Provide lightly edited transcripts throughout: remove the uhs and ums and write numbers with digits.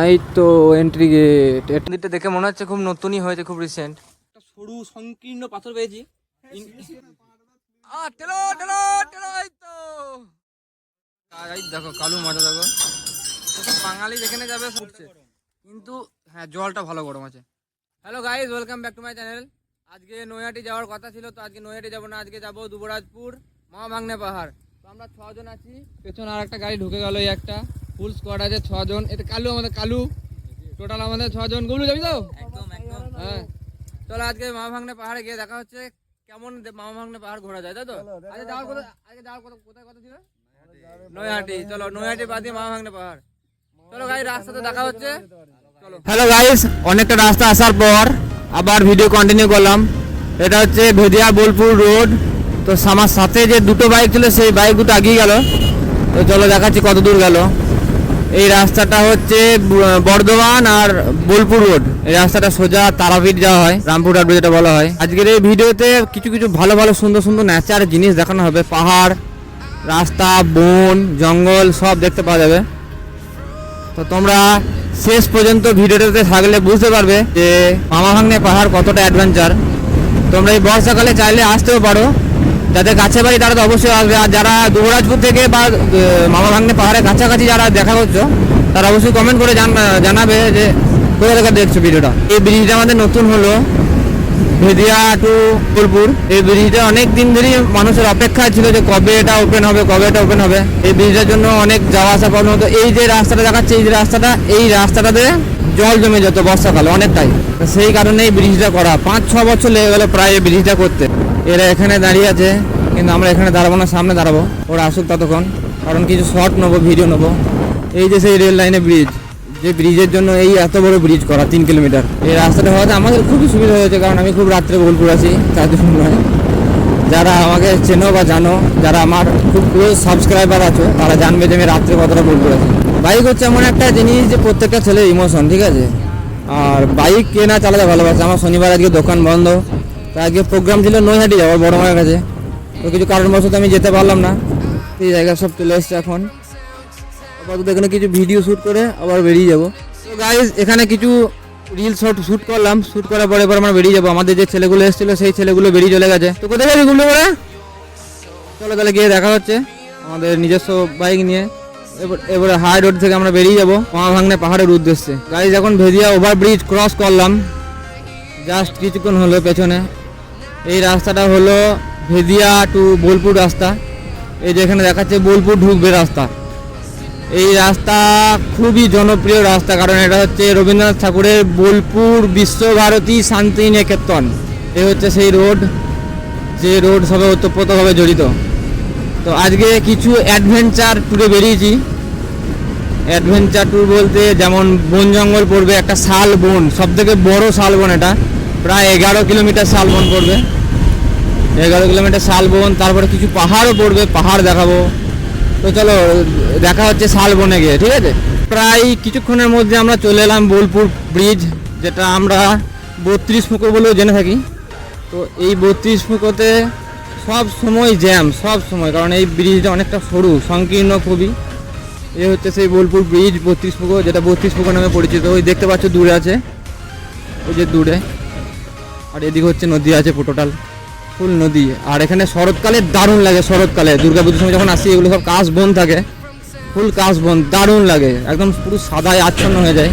এই তো entry gate. মন্দিরটা দেখে মনে হচ্ছে খুব নতুনই হয়েছে, খুব রিসেন্ট। একটা সরু সংকীর্ণ পাথর পেয়েছি। দেখো কালু মজা, দেখো বাঙালি যেখানে যাবে ফুটছে, কিন্তু হ্যাঁ জলটা ভালো গরম আছে। Hello guys, welcome back to my channel. আজকে নৈহাটি যাওয়ার কথা ছিল, তো আজকে নৈহাটি যাবো না, আজকে যাবো দুবরাজপুর মা ভাগ্নে পাহাড়। তো আমরা 6 জন আছি, পেছনে আর একটা গাড়ি ঢুকে গেল, এই একটা ফুল স্কোয়াড আছে 6 জন। এতে কালু, আমাদের কালু, টোটাল আমাদের 6 জন। গুবলু যাবি তো? একদম একদম। হ্যাঁ চলো, আজকে মা ভাগ্নে পাহাড়ে গিয়ে দেখা হচ্ছে কেমন মা ভাগ্নে পাহাড় ঘোরা যায়, তাই তো? আজকে যাওয়ার কোথায় কথা ছিল? নৈহাটি। চলো নৈহাটি বাদ দিয়ে মা ভাগ্নে পাহাড়। চলো গাইস, রাস্তাতে দেখা হচ্ছে, চলো। হ্যালো গাইস, অনেকটা রাস্তা আসার পর আবার ভিডিও কন্টিনিউ করলাম। এটা হচ্ছে ভেদিয়া বোলপুর রোড। তো আমার সাথে যে দুটো বাইক ছিল, সেই বাইক দুটো আগিয়ে গেল। তো চলো দেখাচ্ছি কত দূর গেল। এই রাস্তাটা হচ্ছে বর্ধমান আর বোলপুর রোড। এই রাস্তাটা সোজা তারাপীঠ যাওয়া হয়, রামপুরহাট যেটা বলা হয়। আজকের এই ভিডিওতে কিছু কিছু ভালো ভালো সুন্দর সুন্দর ন্যাচার জিনিস দেখানো হবে। পাহাড়, রাস্তা, বন, জঙ্গল সব দেখতে পাওয়া যাবে। তো তোমরা শেষ পর্যন্ত ভিডিওটাতে থাকলে বুঝতে পারবে যে মামা ভাগ্নে পাহাড় কতটা অ্যাডভেঞ্চার। তোমরা এই বর্ষাকালে চাইলে আসতেও পারো, যাদের কাছে বাড়ি তারা তো অবশ্যই আসবে। আর যারা দুবরাজপুর থেকে বা মামা ভাগ্নে পাহাড়ের কাছাকাছি যারা দেখা করছো, তারা অবশ্যই কমেন্ট করে জানাবে যে কোথা থেকে দেখছো ভিডিওটা। এই ব্রিজটা আমাদের নতুন হলো, ভেদিয়া টু বোলপুর। এই ব্রিজটা অনেক দিন ধরেই মানুষের অপেক্ষা ছিল যে কবে এটা ওপেন হবে। এই ব্রিজটার জন্য অনেক যাওয়া আসা প্রবলেম হতো। এই যে রাস্তাটা দেখাচ্ছে, এই রাস্তাটাতে জল জমে যেত বর্ষাকালে অনেকটাই। সেই কারণে এই ব্রিজটা করা 5-6 বছর লেগে গেল প্রায় এই ব্রিজটা করতে। এরা এখানে দাঁড়িয়ে আছে, কিন্তু আমরা এখানে দাঁড়াবো না, সামনে দাঁড়াবো। ওরা আসুক ততক্ষণ, কারণ কিছু শর্ট নেবো, ভিডিও নেবো। এই যে সেই রেল লাইনে ব্রিজ, যে ব্রিজের জন্য এই এত বড় ব্রিজ করা 3 কিলোমিটার। এই রাস্তাটা হওয়াতে আমাদের খুবই সুবিধা হয়েছে, কারণ আমি খুব রাত্রে বোলপুর আসি, তার জন্য নয়। যারা আমাকে চেনো বা জানো, যারা আমার খুব ক্লোজ সাবস্ক্রাইবার আছো, তারা জানবে যে আমি রাত্রে কতটা বোলপুর আছি। বাইক হচ্ছে এমন একটা জিনিস যে প্রত্যেকটা ছেলের ইমোশন, ঠিক আছে? আর বাইক কে না চালাতে ভালোবাসে। আমার শনিবার আজকে দোকান বন্ধ, তা আজকে প্রোগ্রাম ছিল নৈহাটি যাওয়ার বড় মায়ের কাছে। তো কিছু কারণবশত আমি যেতে পারলাম না। এই জায়গা সব চলে এসছে এখন। আপাতত এখানে কিছু ভিডিও শ্যুট করে আবার বেরিয়ে যাবো। তো গাইজ, এখানে কিছু রিল শ্যুট করলাম। শ্যুট করার পরে এবার আমরা বেরিয়ে যাবো। আমাদের যে ছেলেগুলো এসেছিলো, সেই ছেলেগুলো বেরিয়ে চলে গেছে। তো কোথায় যাবি গুলো করে? চলো তাহলে গিয়ে দেখা হচ্ছে আমাদের নিজস্ব বাইক নিয়ে। এবারে হাই রোড থেকে আমরা বেরিয়ে যাবো মা ভাগ্নে পাহাড়ের উদ্দেশ্যে। গাইজ, এখন ভেদিয়া ওভারব্রিজ ক্রস করলাম, জাস্ট কিছুক্ষণ হলো পেছনে। এই রাস্তাটা হলো ভেদিয়া টু বোলপুর রাস্তা। এই যেখানে দেখাচ্ছে বোলপুর ঢুকবে রাস্তা। এই রাস্তা খুবই জনপ্রিয় রাস্তা, কারণ এটা হচ্ছে রবীন্দ্রনাথ ঠাকুরের বোলপুর বিশ্বভারতী শান্তিনিকেতন। এই হচ্ছে সেই রোড, যে রোড সবে ওতপ্রোতভাবে জড়িত। তো আজকে কিছু অ্যাডভেঞ্চার ট্যুরে বেরিয়েছি। অ্যাডভেঞ্চার ট্যুর বলতে যেমন বন জঙ্গল পড়বে, একটা শাল বন, সব থেকে বড় শাল বন এটা, প্রায় 11 কিলোমিটার শাল বন পড়বে। 11 কিলোমিটার শাল বন, তারপরে কিছু পাহাড়ও পড়বে, পাহাড় দেখাবো। তো চলো দেখা হচ্ছে শালবনে গিয়ে, ঠিক আছে? প্রায় কিছুক্ষণের মধ্যে আমরা চলে এলাম বোলপুর ব্রিজ, যেটা আমরা 32 ফুকো বলেও জেনে থাকি। তো এই 32 ফুকোতে সব সময় জ্যাম, সব সময়, কারণ এই ব্রিজটা অনেকটা সরু সংকীর্ণ খুবই। এই হচ্ছে সেই বোলপুর ব্রিজ 32 ফুকো, যেটা 32 ফুকো নামে পরিচিত। ওই দেখতে পাচ্ছ দূরে আছে, ওই যে দূরে। আর এদিকে হচ্ছে নদী আছে, টোটাল ফুল নদী। আর এখানে শরৎকালে দারুণ লাগে। শরৎকালে দুর্গাপুজোর সময় যখন আসি, এগুলো সব কাশ বন থাকে, ফুল কাশ বন, দারুণ লাগে, একদম পুরো সাদায় আচ্ছন্ন হয়ে যায়।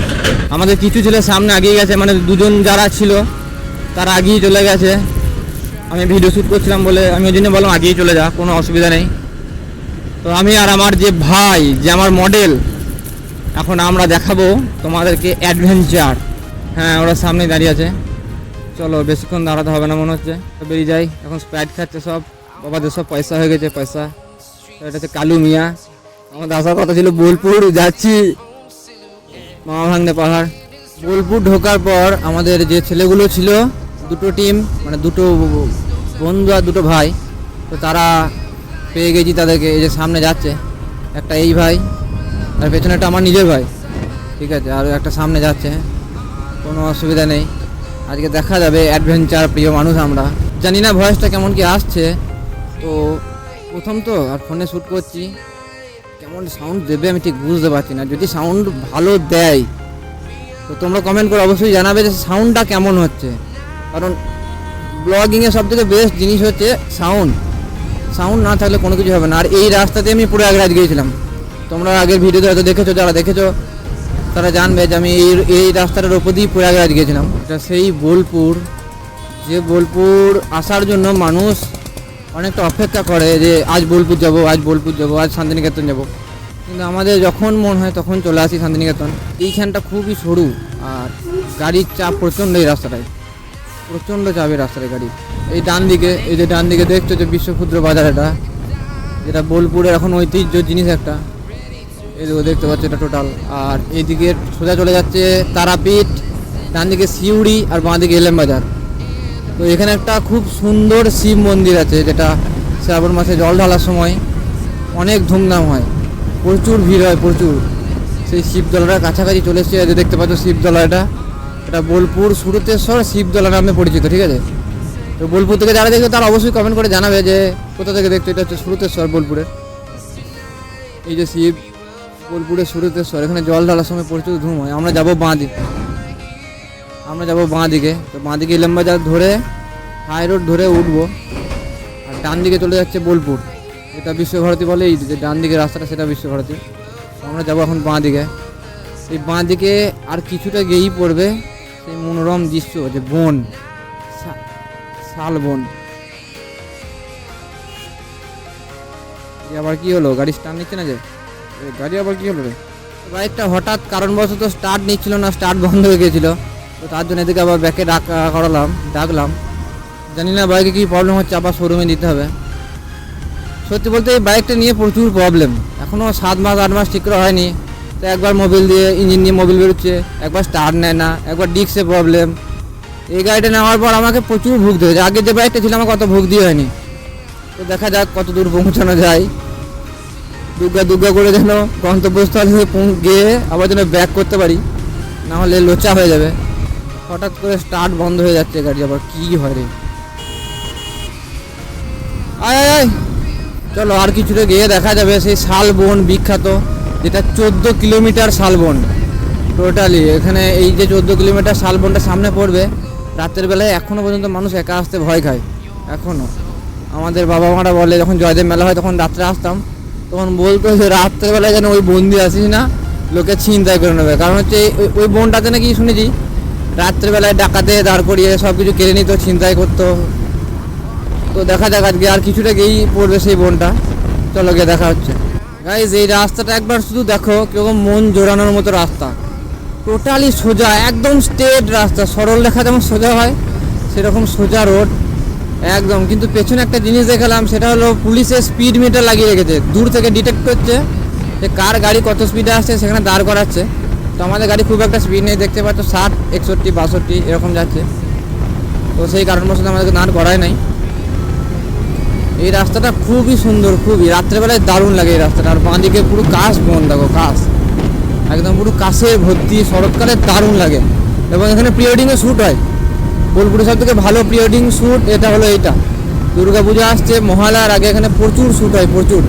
আমাদের কিছু ছেলে সামনে আগিয়ে গেছে, মানে 2 জন যারা ছিল তারা আগিয়ে চলে গেছে। আমি ভিডিও শ্যুট করছিলাম বলে আমি ওই জন্য বললাম আগিয়ে চলে যা, কোনো অসুবিধা নেই। তো আমি আর আমার যে ভাই, যে আমার মডেল, এখন আমরা দেখাবো তোমাদেরকে অ্যাডভেঞ্চার। হ্যাঁ, ওরা সামনে দাঁড়িয়ে আছে। চলো বেশিক্ষণ দাঁড়াতে হবে না মনে হচ্ছে, বেরিয়ে যাই। এখন স্প্রাইট খাচ্ছে সব, বাবাদের সব পয়সা হয়ে গেছে, পয়সা। এটা হচ্ছে কালু মিয়া। আমাদের আসার কথা ছিল বোলপুর, যাচ্ছি মামা ভাগ্নে পাহাড়। বোলপুর ঢোকার পর আমাদের যে ছেলেগুলো ছিল, দুটো টিম, মানে দুটো বন্ধু আর দুটো ভাই, তো তারা পেয়ে গেছি তাদেরকে। এই যে সামনে যাচ্ছে একটা, এই ভাই, আর পেছনে একটা আমার নিজের ভাই, ঠিক আছে? আর একটা সামনে যাচ্ছে, কোনো অসুবিধা নেই। আজকে দেখা যাবে অ্যাডভেঞ্চার প্রিয় মানুষ আমরা। জানি না ভয়েসটা কেমন কি আসছে, তো প্রথম তো আর ফোনে শ্যুট করছি, কেমন সাউন্ড দেবে আমি ঠিক বুঝতে পারছি না। যদি সাউন্ড ভালো দেয় তো তোমরা কমেন্ট করে অবশ্যই জানাবে যে সাউন্ডটা কেমন হচ্ছে, কারণ ব্লগিংয়ে সবথেকে বেস্ট জিনিস হচ্ছে সাউন্ড না থাকলে কোনো কিছু হবে না। আর এই রাস্তাতে আমি প্রয়াগরাজ গিয়েছিলাম, তোমরা আগের ভিডিওতে হয়তো দেখেছো, যারা দেখেছো তারা জানবে যে আমি এই রাস্তাটার ওপর দিয়ে প্রয়াগরাজ গিয়েছিলাম। এটা সেই বোলপুর, যে বোলপুর আসার জন্য মানুষ অনেকটা অপেক্ষা করে যে আজ বোলপুর যাব, আজ শান্তিনিকেতন যাব, কিন্তু আমাদের যখন মন হয় তখন চলে আসি শান্তিনিকেতন। এইখানটা খুবই সরু আর গাড়ির চাপ প্রচণ্ড, এই রাস্তাটায় প্রচণ্ড চাপ এই রাস্তায় গাড়ি। এই ডান দিকে দেখছো যে বিশ্বক্ষুদ্র বাজার, এটা যেটা বোলপুরের এখন ঐতিহ্য জিনিস একটা, এদিকে দেখতে পাচ্ছ এটা টোটাল। আর এইদিকে সোজা চলে যাচ্ছে তারাপীঠ, ডান দিকে সিউড়ি আর বাঁ দিকে এলএম বাজার। তো এখানে একটা খুব সুন্দর শিব মন্দির আছে, যেটা শ্রাবণ মাসে জল ঢালার সময় অনেক ধুমধাম হয়, প্রচুর ভিড় হয় প্রচুর। সেই শিবতলাটার কাছাকাছি চলে এসেছে, যে দেখতে পাচ্ছ শিবতলাটা, এটা বোলপুর সুরতেশ্বর শিবতলা নামে পরিচিত, ঠিক আছে। তো বোলপুর থেকে যারা দেখছো তারা অবশ্যই কমেন্ট করে জানাবে যে কোথা থেকে দেখছো। এটা হচ্ছে সুরতেশ্বর বোলপুরের, এই যে শিব বোলপুরের সুরতেশ্বর, এখানে জল ঢালার সময় প্রচুর ধুম হয়। আমরা যাবো বাঁ দিকে, তো বাঁ দিকে এলএম বাজার ধরে হাই রোড ধরে উঠবো, আর ডান দিকে চলে যাচ্ছে বোলপুর, এটা বিশ্বভারতী বলে। এই যে ডান দিকে রাস্তাটা সেটা বিশ্বভারতী। আমরা যাবো এখন বাঁ দিকে। এই বাঁ দিকে আর কিছুটা গিয়েই পড়বে সেই মনোরম দৃশ্য, যে বন, শাল বন। আবার কি হলো, গাড়ি স্টার্ট নিচ্ছে না, যে গাড়ি আবার কি হলো রে? বাইকটা হঠাৎ কারণবশত স্টার্ট নিচ্ছিল না, স্টার্ট বন্ধ হয়ে গেছিলো, তো তার জন্য এদিকে আবার ব্যাকে ডাকলাম, জানি না বাইকে কী প্রবলেম হচ্ছে, আবার শোরুমে দিতে হবে। সত্যি বলতে এই বাইকটা নিয়ে প্রচুর প্রবলেম, এখনও 7 মাস 8 মাস ঠিক করা হয়নি। তো একবার মোবিল দিয়ে ইঞ্জিন নিয়ে মোবিল বেরোচ্ছে, একবার স্টার্ট নেয় না, একবার ডিস্কে প্রবলেম। এই গাড়িটা নেওয়ার পর আমাকে প্রচুর ভুগতে হয়েছে। আগে যে বাইকটা ছিল আমাকে অত ভুগ দিয়ে হয়নি। তো দেখা যাক কত দূর পৌঁছানো যায়, দুর্গা করে যেন গন্তব্যস্থলে গিয়ে আবার যেন ব্যাক করতে পারি, না হলে লোচা হয়ে যাবে। হঠাৎ করে স্টার্ট বন্ধ হয়ে যাচ্ছে গাড়ি, আবার কি হয় রে। আয় চলো আর কিছুটা গিয়ে দেখা যাবে সেই শালবন বিখ্যাত, যেটা 14 কিলোমিটার শালবন টোটালি। এখানে এই যে 14 কিলোমিটার শালবনটা সামনে পড়বে, রাতের বেলায় এখনও পর্যন্ত মানুষ একা আসতে ভয় খায়। এখনও আমাদের বাবা মারা বলে, যখন জয়দেব মেলা হয় তখন রাত্রে আসতাম, তখন বলতো যে রাত্রেবেলায় যেন ওই বন্দি আসিস না, লোকে ছিনতাই করে নেবে। কারণ হচ্ছে ওই বনটাতে নাকি শুনেছি রাত্রেবেলায় ডাকাতে দাঁড় করিয়ে সব কিছু কেড়ে নিত, ছিনতাই করতো। তো দেখা যাক আজকে আর কিছুটা গিয়েই পড়বে সেই বনটা, চলো গিয়ে দেখা হচ্ছে। গাইজ এই রাস্তাটা একবার শুধু দেখো, কিরকম মন জোড়ানোর মতো রাস্তা, টোটালি সোজা, একদম স্ট্রেট রাস্তা, সরল রেখা যেমন সোজা হয় সেরকম সোজা রোড একদম। কিন্তু পেছনে একটা জিনিস দেখালাম, সেটা হলো পুলিশের স্পিড মিটার লাগিয়ে রেখেছে, দূর থেকে ডিটেক্ট করছে যে কার গাড়ি কত স্পিডে আসছে, সেখানে দাঁড় করাচ্ছে। তো আমাদের গাড়ি খুব একটা স্পিড নেই, দেখতে পাচ্ছ 60, 61, 62 এরকম যাচ্ছে। তো সেই কারণবশত আমাদেরকে দাঁড় করায় নাই। এই রাস্তাটা খুবই সুন্দর, খুবই রাত্রেবেলায় দারুণ লাগে এই রাস্তাটা। আর বাঁ দিকে পুরো কাশ বন, দেখো কাশ, একদম পুরো কাশে ভর্তি, শরৎকালে দারুণ লাগে। এবং এখানে প্রি ওয়েডিংয়ে শ্যুট হয়, বোলপুরের সব থেকে ভালো প্রি ওয়েডিং শ্যুট এটা হলো এইটা। দুর্গা পূজা আসছে, মহালয়ার আগে এখানে প্রচুর শ্যুট হয়, প্রচুর।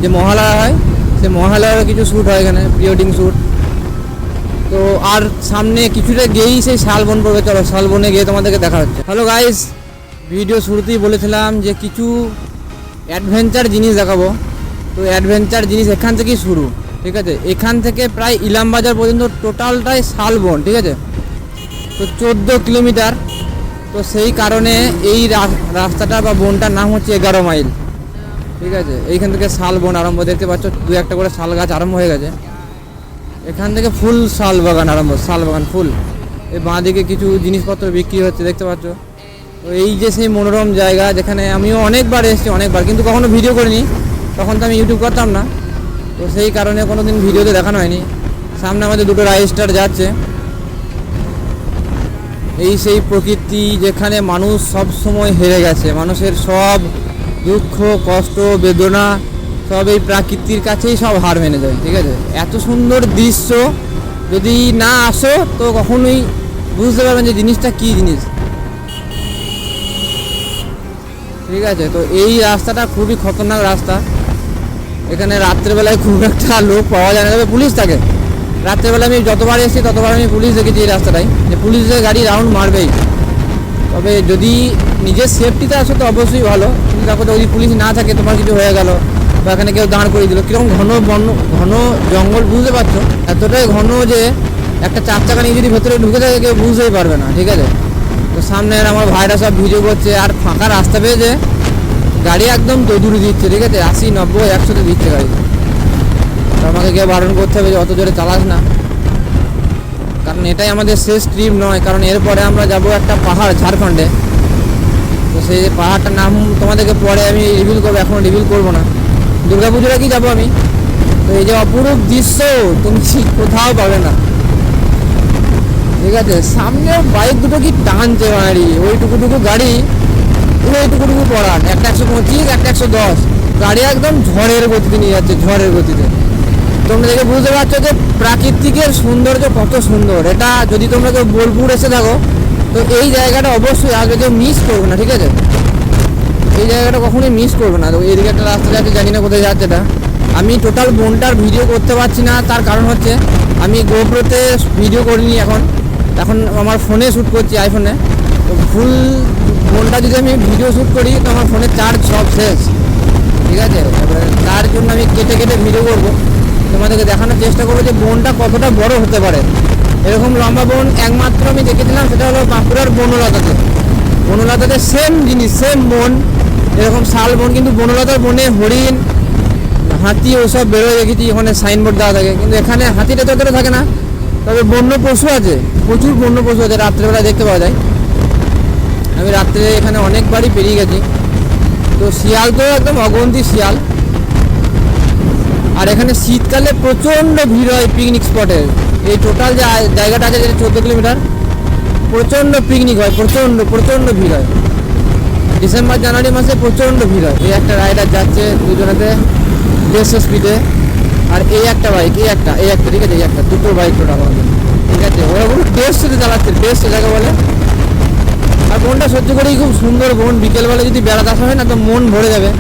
যে মহালয়া হয় সে মহালয়ারও কিছু শ্যুট হয় এখানে, প্রি ওয়েডিং শ্যুট। তো আর সামনে কিছুটা গিয়েই সেই শালবন পড়বে, চলো শালবনে গিয়ে তোমাদেরকে দেখা হচ্ছে। হ্যালো গাইস, ভিডিও শুরুতেই বলেছিলাম যে কিছু অ্যাডভেঞ্চার জিনিস দেখাবো। তো অ্যাডভেঞ্চার জিনিস এখান থেকেই শুরু, ঠিক আছে। এখান থেকে প্রায় ইলামবাজার পর্যন্ত টোটালটাই শালবন, ঠিক আছে। তো 14 কিলোমিটার। তো সেই কারণে এই রাস্তাটা বা বনটার নাম হচ্ছে 11 মাইল, ঠিক আছে। এইখান থেকে শালবন আরম্ভ, দেখতে পাচ্ছ 2-1টা করে শাল গাছ আরম্ভ হয়ে গেছে। এখান থেকে ফুল শাল বাগান আরম্ভ, শাল বাগান ফুল। এই বাঁ দিকে কিছু জিনিসপত্র বিক্রি হচ্ছে, দেখতে পাচ্ছ। তো এই যে সেই মনোরম জায়গা, যেখানে আমিও অনেকবার এসেছি, অনেকবার, কিন্তু কখনো ভিডিও করিনি, তখন তো আমি ইউটিউব করতাম না। তো সেই কারণে কোনো দিন ভিডিওতে দেখানো হয়নি। সামনে আমাদের 2টো রাইস্টার যাচ্ছে। এই সেই প্রকৃতি যেখানে মানুষ সব সময় হেরে গেছে, মানুষের সব দুঃখ কষ্ট বেদনা সব এই প্রাকৃতির কাছেই সব হার মেনে যায়, ঠিক আছে। এত সুন্দর দৃশ্য যদি না আসো তো কখনোই বুঝতে পারবেন যে জিনিসটা কী জিনিস, ঠিক আছে। তো এই রাস্তাটা খুবই খতরনাক রাস্তা, এখানে রাত্রেবেলায় খুব একটা লোক পাওয়া যায় না, তবে পুলিশ থাকে, রাত্রেবেলা আমি যতবার এসেছি ততবার আমি পুলিশ দেখেছি এই রাস্তাটায়, যে পুলিশের গাড়ি রাউন্ড মারবেই। তবে যদি নিজের সেফটিতে আসো তো অবশ্যই ভালো, কিন্তু দেখো যদি পুলিশ না থাকে, তোমার কিছু হয়ে গেল বা এখানে কেউ দাঁড় করিয়ে দিল, কীরকম ঘন জঙ্গল, বুঝতে পারছো? এতটাই ঘন যে একটা 4 চাকা নিয়ে যদি ভেতরে ঢুকে থাকে কেউ বুঝতেই পারবে না, ঠিক আছে? তো সামনে আমার ভাইরা সব ভিডিও করছে, আর ফাঁকা রাস্তা পেয়েছে, গাড়ি একদম দৌড়ে দিচ্ছে, ঠিক আছে? 80, 90, 100-তে দিচ্ছে গাড়ি। তো আমাকে কেউ বারণ করতে হবে যে অত জোরে চালাস না, কারণ এটাই আমাদের শেষ ট্রিপ নয়, কারণ এরপরে আমরা যাব একটা পাহাড় ঝাড়খণ্ডে। তো সেই পাহাড়টার নাম তোমাদেরকে পরে আমি রিভিল করবো, এখন রিভিল করবো না। দুর্গাপুজোর আগেই যাবো আমি। তো এই যে অপরূপ দৃশ্য তুমি কোথাও পাবে না, ঠিক আছে? সামনে বাইক দুটো কি টানছে গাড়ি, ওইটুকুটুকু গাড়ি, ওইটুকুটুকু পড়ান, একটা 125, একটা 110, গাড়ি একদম ঝড়ের গতিতে নিয়ে যাচ্ছে, ঝড়ের গতিতে। তোমরা দেখে বুঝতে পারছো যে প্রাকৃতিকের সৌন্দর্য কত সুন্দর। এটা যদি তোমরা কেউ বোলপুর এসে থাকো তো এই জায়গাটা অবশ্যই আসবে, কেউ মিস করবে না, ঠিক আছে? এই জায়গাটা কখনোই মিস করবে না। তো এইদিকে একটা রাস্তা যাচ্ছে, জানি না কোথায় যাচ্ছে এটা। আমি টোটাল বনটার ভিডিও করতে পারছি না, তার কারণ হচ্ছে আমি গোপ্রোতে ভিডিও করিনি, এখন আমার ফোনে শ্যুট করছি, আইফোনে। তো ফুল বনটা যদি আমি ভিডিও শ্যুট করি তো আমার ফোনের চার্জ সব শেষ, ঠিক আছে? এবার তার জন্য আমি কেটে কেটে ভিডিও করবো, তোমাদেরকে দেখানোর চেষ্টা করবো যে বনটা কতটা বড় হতে পারে। এরকম লম্বা বন একমাত্র আমি দেখেছিলাম, সেটা হলো বাঁকুড়ার বনলতাতে। বনলতাতে সেম জিনিস, সেম বন, এরকম শাল বন, কিন্তু বনলতার বনে হরিণ, হাতি ওসব বেরোয় দেখেছি, ওখানে সাইনবোর্ড দেওয়া থাকে। কিন্তু এখানে হাতিটা ততটা থাকে না, তবে বন্য পশু আছে, প্রচুর বন্য পশু আছে, রাত্রেবেলা দেখতে পাওয়া যায়। আমি রাত্রে এখানে অনেকবারই পেরিয়ে গেছি। তো শিয়াল তো একদম অগন্তি শিয়াল। আর এখানে শীতকালে প্রচণ্ড ভিড় হয় পিকনিক স্পটে। এই টোটাল যে জায়গাটা আছে, যেটা 14 কিলোমিটার, প্রচণ্ড পিকনিক হয়, প্রচণ্ড ভিড় হয়। ডিসেম্বর জানুয়ারি মাসে প্রচণ্ড ভিড় হয়। এই একটা রাইডার যাচ্ছে দুজনেতে 150 স্পিডে, আর এই একটা বাইক, এই একটা, ঠিক আছে? এই একটা, দুটো বাইক টোটাল হবে, ঠিক আছে? ওরা পুরো 150-তে চালাচ্ছে, 150 জায়গা বলে। আর বনটা সহ্য করেই খুব সুন্দর বন। বিকেলবেলা যদি বেড়াতে আসা হয় না তো মন ভরে যাবে।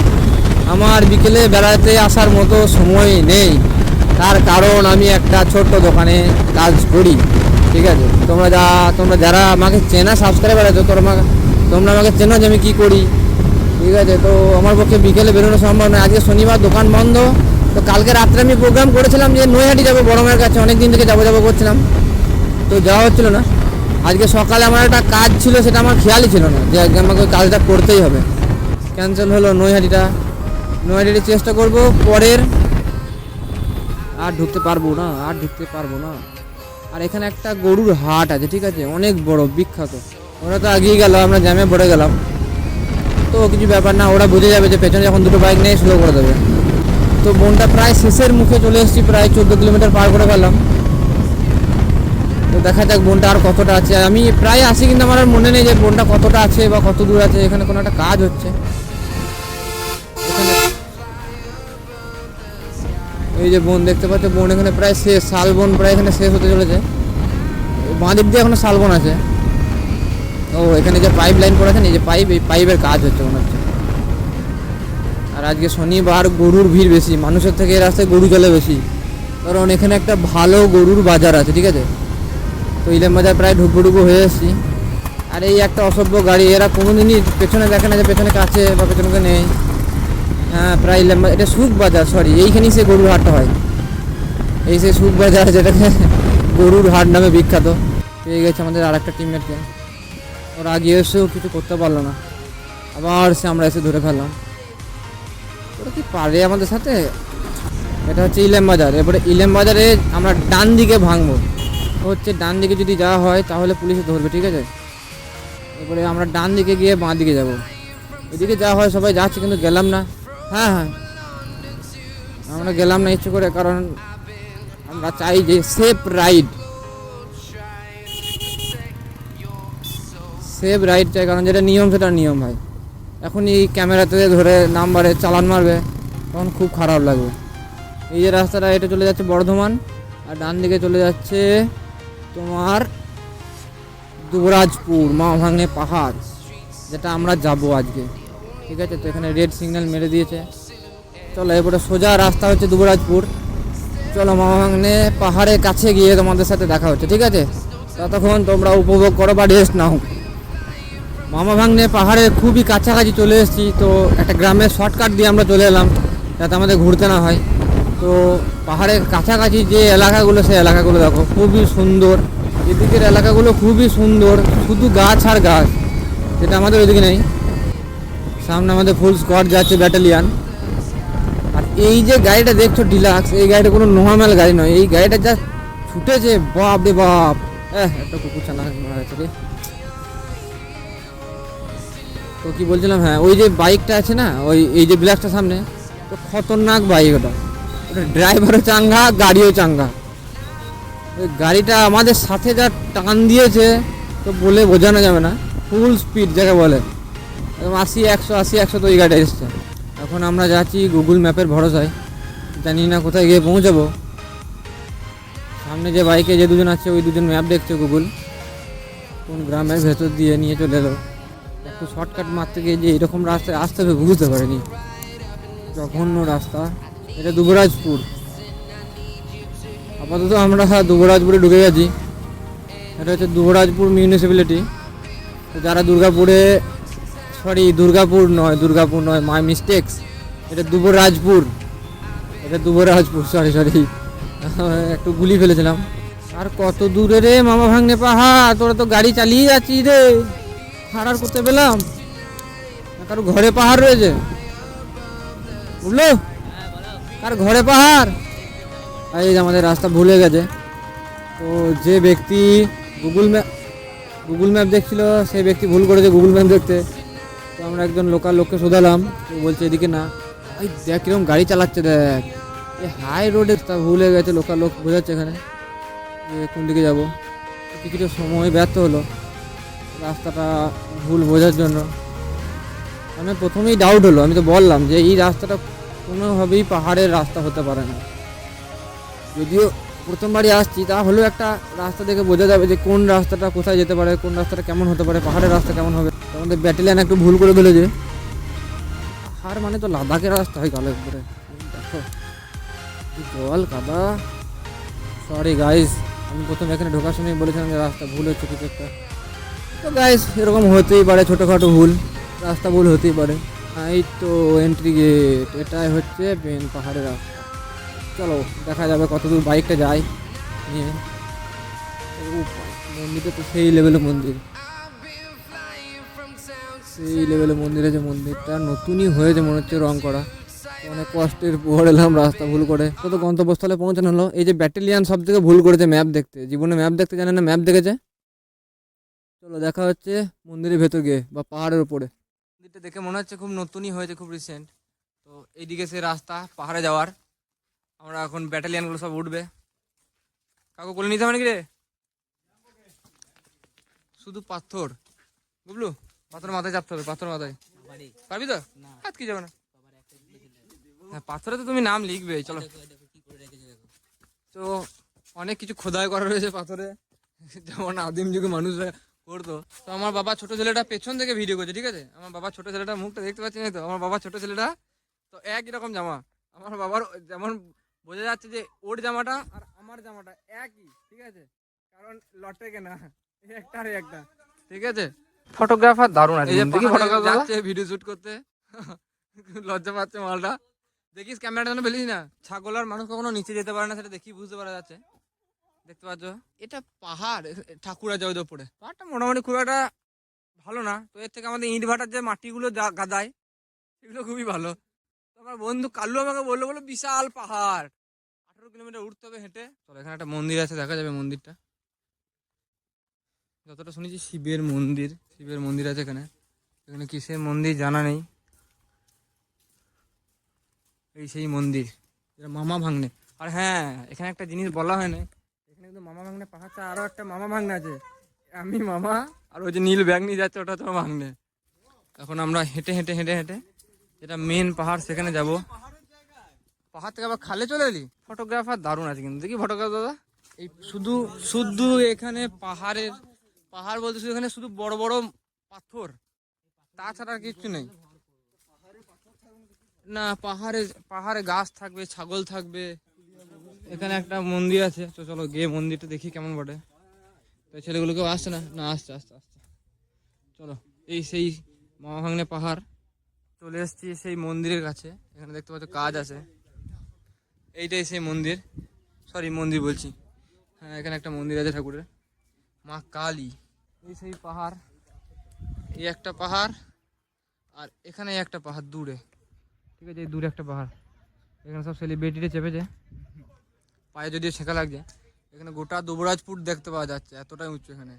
আমার বিকেলে বেড়াতে আসার মতো সময় নেই, তার কারণ আমি একটা ছোট্ট দোকানে কাজ করি, ঠিক আছে? তোমরা যারা আমাকে চেনা, সাবস্ক্রাইবার আছো, তোমরা আমাকে চেনো যে আমি কী করি, ঠিক আছে? তো আমার পক্ষে বিকেলে বেরোনো সম্ভব নয়। আজকে শনিবার, দোকান বন্ধ। তো কালকে রাত্রে আমি প্রোগ্রাম করেছিলাম যে নৈহাটি যাবো, বড় মায়ের কাছে, অনেক দিন থেকে যাবো করছিলাম, তো যাওয়া হচ্ছিলো না। আজকে সকালে আমার একটা কাজ ছিল, সেটা আমার খেয়ালই ছিল না যে আজকে আমাকে ওই কাজটা করতেই হবে। ক্যান্সেল হলো নৈহাটিটা চেষ্টা করব পরের। আর ঢুকতে পারবো না। আর এখানে একটা গরুর হাট আছে, ঠিক আছে? অনেক বড়, বিখ্যাত। ওরা তো আগিয়ে গেল, আমরা জ্যামে পড়ে গেলাম। তো কিছু ব্যাপার না, ওরা বুঝে যাবে যে পেছনে যখন দুটো বাইক নেই স্লো করে দেবে। তো বনটা প্রায় শেষের মুখে চলে এসেছি, প্রায় 14 কিলোমিটার পার করে ফেললাম। তো দেখা যাক বনটা আর কতটা আছে। আমি প্রায় আসি, কিন্তু আমার আর মনে নেই যে বনটা কতটা আছে বা কত দূর আছে। এখানে কোনো একটা কাজ হচ্ছে, এই যে বন দেখতে পাচ্ছ, বন এখানে প্রায় শেষ, শালবন প্রায় এখানে শেষ হতে চলেছে। বাঁ দিক দিয়ে এখনো শালবন আছে। ও এখানে যে পাইপ লাইন পড়ে আছে, এই যে পাইপের কাজ হচ্ছে মনে হচ্ছে। আর আজকে শনিবার, গরুর ভিড় বেশি, মানুষের থেকে এই রাস্তায় গরু চলে বেশি, কারণ এখানে একটা ভালো গরুর বাজার আছে, ঠিক আছে? তো ইলেম বাজার প্রায় ঢুকবো হয়ে এসেছি। আর এই একটা অসভ্য গাড়ি, এরা কোনোদিনই পেছনে দেখে না যে পেছনে কাছে বা পেছনে নেই। হ্যাঁ, প্রায় ইলেম বাজার, এটা সুখ বাজার, সরি, এইখানেই সে গরুর হাটটা হয়। এই সে সুখ বাজার, যেটাকে গরুর হাট নামে বিখ্যাত। পেয়ে গেছে আমাদের আর একটা টিমমেটকে। ওরা আগে এসেও কিছু করতে পারলো না, আবার সে আমরা এসে ধরে ফেললাম। ওরা কি পারে আমাদের সাথে? এটা হচ্ছে ইলেম বাজার। এরপরে ইলেম বাজারে আমরা ডান দিকে ভাঙবো, হচ্ছে ডান দিকে যদি যাওয়া হয় তাহলে পুলিশে ধরবে, ঠিক আছে? এরপরে আমরা ডান দিকে গিয়ে বাঁ দিকে যাবো। এদিকে যাওয়া হয়, সবাই যাচ্ছে, কিন্তু গেলাম না। হ্যাঁ, আমরা গেলাম না ইচ্ছে করে, কারণ আমরা চাই যে সেফ রাইড চাই, কারণ যেটা নিয়ম সেটা নিয়ম ভাই। এখন এই ক্যামেরাতে ধরে নাম্বারে চালান মারবে, তখন খুব খারাপ লাগবে। এই যে রাস্তাটা, এটা চলে যাচ্ছে বর্ধমান, আর ডান দিকে চলে যাচ্ছে তোমার দুবরাজপুর, মা ভাঙনে পাহাড়, যেটা আমরা যাব আজকে, ঠিক আছে? তো এখানে রেড সিগন্যাল মেরে দিয়েছে। চলো এরপরে সোজা রাস্তা হচ্ছে দুবরাজপুর। চলো মামা ভাগ্নে পাহাড়ের কাছে গিয়ে তোমাদের সাথে দেখা হচ্ছে, ঠিক আছে? ততক্ষণ তোমরা উপভোগ করো বা রেস্ট নাও। মামা ভাগ্নে পাহাড়ের খুবই কাছাকাছি চলে এসেছি, তো একটা গ্রামের শর্টকাট দিয়ে আমরা চলে এলাম যাতে আমাদের ঘুরতে না হয়। তো পাহাড়ের কাছাকাছি যে এলাকাগুলো, সেই এলাকাগুলো দেখো খুবই সুন্দর। এদিকের এলাকাগুলো খুবই সুন্দর, শুধু গাছ আর গাছ, যেটা আমাদের ওইদিকে নেই। সামনে আমাদের ফুল স্কোয়াড যাচ্ছে, ব্যাটালিয়ান। আর এই যে গাড়িটা দেখছো ডিলাক্স, এই গাড়িটা কোনো নর্মাল গাড়ি নয়। এই গাড়িটা যা ছুটেছে, বাপ রে বাপ। একটা কুকুর ছানা মারা গেছে রে। তো কি বলছিলাম, হ্যাঁ ওই যে বাইকটা আছে না, ওই এই যে ব্ল্যাকটা সামনে, তো খতরনাক বাইক ওটা। ওটা ড্রাইভারও চাঙ্গা, গাড়িও চাঙ্গা। ওই গাড়িটা আমাদের সাথে যা টান দিয়েছে তো বলে বোঝানো যাবে না। ফুল স্পিড যাকে বলে, একদম 80 100 তো ওই গাড়িটা এসছে। এখন আমরা যাচ্ছি গুগল ম্যাপের ভরসায়, জানি না কোথায় গিয়ে পৌঁছাবো। সামনে যে বাইকে যে দুজন আছে, ওই দুজন ম্যাপ দেখছে গুগল, কোন গ্রামের ভেতর দিয়ে নিয়ে চলে এলো। একটু শর্টকাট মারতে গিয়ে যে এরকম রাস্তায় আসতে হবে বুঝতে পারিনি, জঘন্য রাস্তা। এটা দুবরাজপুর। আপাতত আমরা দুবরাজপুরে ঢুকে গেছি। এটা হচ্ছে দুবরাজপুর মিউনিসিপ্যালিটি। তো যারা দুর্গাপুর নয়, মাই মিস্টেক্স। এটা দুবরাজপুর, সরি একটু গুলি ফেলেছিলাম। আর কত দূরে রে মামা ভাগ্নে পাহাড়, তোরা তো গাড়ি চালিয়ে যাচ্ছিস রে, হারার করতে পেলাম। কারো ঘরে পাহাড় রয়েছে, বুঝলো? কার ঘরে পাহাড়। এই যে আমাদের রাস্তা ভুলে গেছে। তো যে ব্যক্তি গুগল ম্যাপ দেখছিল, সেই ব্যক্তি ভুল করেছে গুগল ম্যাপ দেখতে। তো আমরা একজন লোকাল লোককে শোধালাম, তো বলছে এদিকে না। এই দেখ কিরকম গাড়ি চালাচ্ছে, দেখ এই হাই রোডে তা ভুলে গেছে। লোকাল লোক বোঝাচ্ছে এখানে যে কোন দিকে যাবো। কিছুটা সময় ব্যর্থ হলো রাস্তাটা ভুল বোঝার জন্য। মানে প্রথমেই ডাউট হলো, আমি তো বললাম যে এই রাস্তাটা কোনোভাবেই পাহাড়ের রাস্তা হতে পারে না। যদিও প্রথমবারই আসছি, তা হলেও একটা রাস্তা দেখে বোঝা যাবে যে কোন রাস্তাটা কোথায় যেতে পারে, কোন রাস্তাটা কেমন হতে পারে, পাহাড়ের রাস্তা কেমন হবে। আমাদের ব্যাটালিয়ান একটু ভুল করে ফেলেছে। পাহাড় মানে তো লাদাখের রাস্তা হয় কালো করে, দেখো জল কাদা। সরি গাইস, আমি প্রথম এখানে ঢোকার সময় বলেছিলাম যে রাস্তা ভুল হচ্ছে কিছু একটা। তো গাইস এরকম হতেই পারে, ছোটোখাটো ভুল, রাস্তা ভুল হতেই পারে। এই তো এন্ট্রি গেট, এটাই হচ্ছে মেন পাহাড়ের রাস্তা। চলো দেখা যাবে কতদূর বাইকটা যায় নিয়ে। মন্দিরটা তো সেই লেভেলের মন্দির, আছে। মন্দিরটা নতুনই হয়েছে মনে হচ্ছে, রং করা। অনেক কষ্টের পর এলাম রাস্তা ভুল করে, তো গন্তব্যস্থলে পৌঁছানো হলো। এই যে ব্যাটালিয়ান সব থেকে ভুল করেছে ম্যাপ দেখতে, জীবনে ম্যাপ দেখতে জানে না, ম্যাপ দেখেছে। চলো দেখা হচ্ছে মন্দিরের ভেতর গিয়ে বা পাহাড়ের উপরে। মন্দিরটা দেখে মনে হচ্ছে খুব নতুনই হয়েছে, খুব রিসেন্ট। তো এইদিকে সে রাস্তা পাহাড়ে যাওয়ার। আমরা এখন ব্যাটালিয়ানগুলো সব উঠবে। কাকু কোলে নিতে হবে নাকি রে? শুধু পাথর, বুঝলু? পাথর মাথায় চাপতে হবে, পাথর মাথায় পারবি তো? হাত কি যাবে না। হ্যাঁ পাথরে তো তুমি নাম লিখবে। চলো। তো অনেক কিছু খোদাই করা রয়েছে পাথরে, যেমন আদিম যুগে মানুষরা করতো। তো আমার বাবা ছোট ছেলেটা পেছন থেকে ভিডিও করছে, ঠিক আছে? আমার বাবা ছোট ছেলেটা, মুখটা দেখতে পাচ্ছি না তো, আমার বাবা ছোট ছেলেটা তো একই রকম জামা। আমার বাবার যেমন বোঝা যাচ্ছে যে ওর জামাটা আর আমার জামাটা একই, ঠিক আছে? কারণ লটে কেনা একটা আর একটা, ঠিক আছে? ফটোগ্রাফার দারুণ আছে, যাচ্ছে ভিডিও শুট করতে। লজ্জা পাচ্ছে মালটা। দেখিস ক্যামেরাটা যেন ফেলিস না। ছাগল আর মানুষ কখনো নিচে যেতে পারে না, সেটা দেখি বুঝতে পারা যাচ্ছে। দেখতে পাচ্ছ এটা পাহাড়, ঠাকুর আছে ওদের উপরে। পাহাড়টা মোটামুটি খুব একটা ভালো না। তো এর থেকে আমাদের ইট ভাটার যে মাটিগুলো গাদায়, সেগুলো খুবই ভালো। আমার বন্ধু কাল্লু আমাকে বললো বিশাল পাহাড়, 18 কিলোমিটার উঠতে হবে হেঁটে। চলো এখানে একটা মন্দির আছে, দেখা যাবে মন্দিরটা। যতটা শুনেছি শিবের মন্দির আছে এখানে। এখানে কিসের মন্দির জানা নেই। এই সেই মন্দির, এটা মামা ভাগ্নে। আর হ্যাঁ এখানে একটা জিনিস বলা হয় না, এখানে কিন্তু মামা ভাগ্নে পাহাড়টা আরো একটা মামা ভাগ্নে আছে। আমি মামা, আর ওই যে নীল ব্যাগ নিয়ে যাচ্ছে ওটা তোমার ভাগ্নে। এখন আমরা হেঁটে হেঁটে হেঁটে হেঁটে যেটা মেন পাহাড় সেখানে যাব। পাহাড় থেকে আবার খালে চলে এলি। ফটোগ্রাফার দারুণ আছে কিন্তু, দেখি ফটোগ্রাফার দাদা। এই শুধু এখানে পাহাড় বলতে শুধু এখানে শুধু বড় বড় পাথর, তাছাড়া আর কিচ্ছু নেই। না পাহাড়ে গাছ থাকবে, ছাগল থাকবে, এখানে একটা মন্দির আছে, তো চলো গিয়ে মন্দিরটা দেখি কেমন বটে। তো ছেলেগুলোকেও আসছে না, না আসছে আসছে আসছে। চলো, এই সেই মামা ভাগ্নে পাহাড়, চলে এসেছি সেই মন্দিরের কাছে। এখানে দেখতে পাচ্ছ কাজ আছে, এইটাই সেই মন্দির, সরি মন্দির বলছি, হ্যাঁ এখানে একটা মন্দির আছে ঠাকুরের, মা কালী। এই সেই পাহাড়, এই একটা পাহাড়, আর এখানে একটা পাহাড় দূরে, ঠিক আছে, এই দূরে একটা পাহাড়। এখানে সব সেলিব্রিটিরা চেপেছে, পায়ে যদিও ছেঁকা লাগছে। এখানে গোটা দুবরাজপুর দেখতে পাওয়া যাচ্ছে, এতটাই উঁচু এখানে।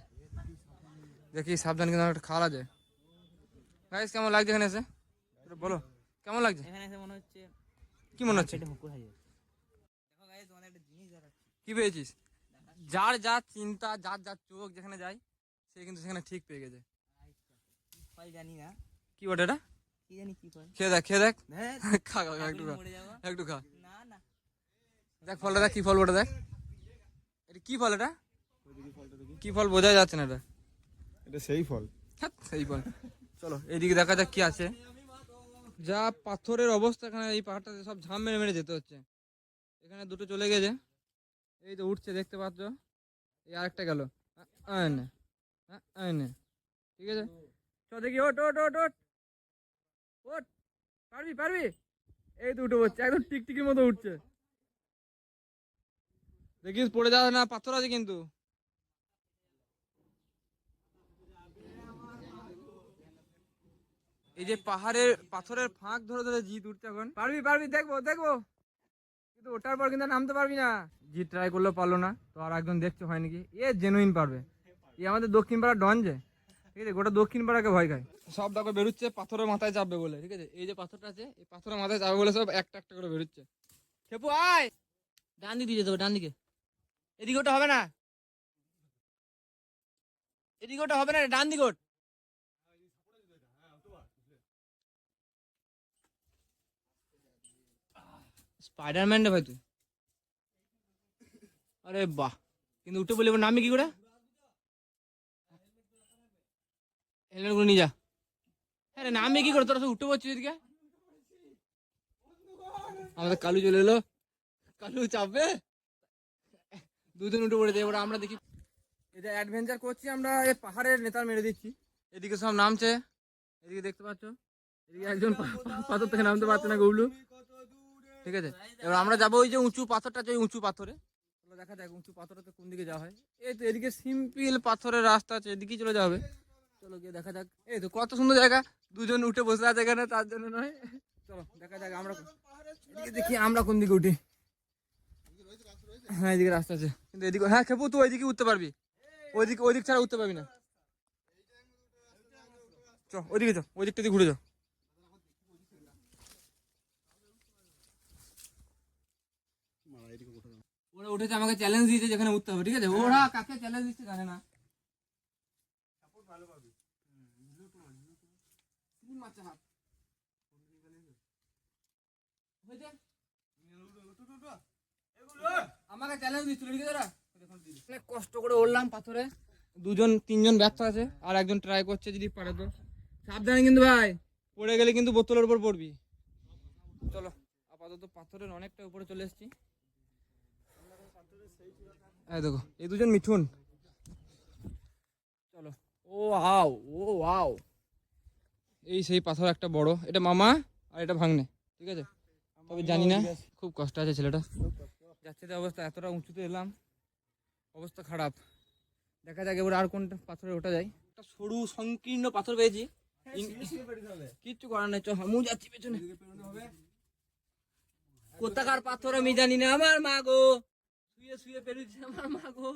দেখি সাবধান, কিন্তু একটা খাল আছে। গাইস কেমন লাগছে এখানে এসে, একটু বলো কেমন লাগছে? এখানে এসে মনে হচ্ছে কি মনে হচ্ছে? পেটে হুকুর হাজির। দেখো গাইস, তোমাদের একটা জিনিস দেখাচ্ছি। কি পেয়েছিস? যার যা চিন্তা, যার যার চোখ যেখানে যায়, সে কিন্তু সেখানে ঠিক পেয়ে গেছে। ফল জানি না, কি বটে এটা? কি জানি কি ফল। খেয়ে দেখ, খেয়ে দেখ, হ্যাঁ, খা খা খা, একটু খা, মরে যাবো। একটু খা, না না, দেখ ফলটা দেখ, কি ফল বটে দেখ। এটা কি ফল? এটা কি ফল বোঝা যাচ্ছে না। এটা এটা সেই ফল। হ্যাঁ, সেই ফল। চলো এইদিকে দেখা যাক কি আছে। যা পাথরের অবস্থা এখানে, এই পাহাড়টাতে সব ঝাম মেরে মেরে যেতে হচ্ছে। এখানে দুটো চলে গেছে, এই তো উঠছে দেখতে পাচ্ছ, এই আরেকটা গেল, ঠিক আছে। চ দেখি, ওট ওট ওট ওট ওট, পারবি পারবি। এই তো উঠে পড়ছে, একদম টিকটিকির মতো উঠছে। দেখিস পড়ে যাবে না, পাথর আছে কিন্তু। এই যে পাহাড়ের পাথরের ফাঁক ধরে ধরে জিত উঠছে এখন। পারবি পারবি, দেখবো দেখবো, কিন্তু ওঠার পর কিন্তু আর নামতে পারবি না। জিত ট্রাই করলেও পারলো না, তো আর একজন দেখছে হয় নাকি, এ জেনুইন পারবে। এ আমাদের দক্ষিণ পাড়া ডন যে, ঠিক আছে, গোটা দক্ষিণ পাড়াকে ভয় খায়। সব দেখো বেরোচ্ছে পাথরের মাথায় চাপবে বলে, ঠিক আছে, এই যে পাথরটা আছে, এই পাথরের মাথায় চাপবে বলে সব একটা একটা করে বেরোচ্ছে। খেপু আয়, ডান দিকে যেতে হবে, ডান দিকে। এদিকে ওটা হবে না, এদিকে ওটা হবে না, ডান দিকে ওঠ। স্পাইডারম্যান রে ভাই তুই। আরে বাহ, কিন্তু উঠে বলে এবার নামবি কি করে? হেলমেট গুলো নিয়ে যা। হ্যাঁ রে, নামবি কি করে? তোরা সব উঠে পড়ছিস এদিকে। আমাদের কালু চলে এলো, কালু চাপবে, দুজন উঠে পড়েছে। এবার আমরা দেখি, এটা অ্যাডভেঞ্চার করছি আমরা, এই পাহাড়ের নেতার মেরে দিচ্ছি। এদিকে সব নামছে, এদিকে দেখতে পাচ্ছ, এদিকে একজন পাথর থেকে নামতে পারছে না, গৌলু, ঠিক আছে। এবার আমরা যাবো ওই যে উঁচু পাথরটা, যে উঁচু পাথরে, দেখা যাক উঁচু পাথরটা কোন দিকে যাওয়া হয়। এই তো এদিকে সিম্পল পাথরের রাস্তা আছে, এদিকেই চলে যাবে। চলো গিয়ে দেখা যাক। এই তো কত সুন্দর জায়গা, দুজন উঠে বসে আছে এখানে, তার জন্য নয়। চলো দেখা যাক আমরা এদিকে দেখি আমরা কোন দিকে উঠি। হ্যাঁ এদিকে রাস্তা আছে, কিন্তু এদিকে, হ্যাঁ খেপু তুই ওইদিকে উঠতে পারবি, ওইদিকে ওইদিক ছাড়া উঠতে পারবি না। চ ওইদিকে, চ ওই দিকটা দিয়ে ঘুরে যাও। ওরা উঠেছে, আমাকে চ্যালেঞ্জ দিয়েছে যেখানে উঠতে হবে, ঠিক আছে। ওরা কাকে চ্যালেঞ্জ দিচ্ছে জানে না। আমাকে চ্যালেঞ্জ দিচ্ছিল, ঠিক আছে। অনেক কষ্ট করে উঠলাম পাথরে, দুজন তিনজন ব্যর্থ আছে, আর একজন ট্রাই করছে, যদি পারে তো। সাবধানে কিন্তু ভাই, পড়ে গেলে কিন্তু বোতলের উপর পড়বি। চলো আপাতত পাথরের অনেকটা উপরে চলে এসেছি। এই দেখো এই দুজন মিঠুন, চলো। ও আও, ও আও, এই সেই পাথর একটা বড়, এটা মামা আর এটা ভাগ্নে, ঠিক আছে। তবে জানি না, খুব কষ্ট আছে ছেলেটা, যাচ্ছে তো অবস্থা, এতটা উঁচুতে এলাম, অবস্থা খারাপ। দেখা যাক এবার আর কোনটা পাথরে ওঠা যায়। একটা সরু সংকীর্ণ পাথর পেয়েছি, কিচ্ছু করার নাই, চ আমিও যাচ্ছি পেছনে। কোথাকার পাথর আমি জানি না, আমার মা গো, শুয়ে শুয়ে পেরুচ্ছে আমার মা গো।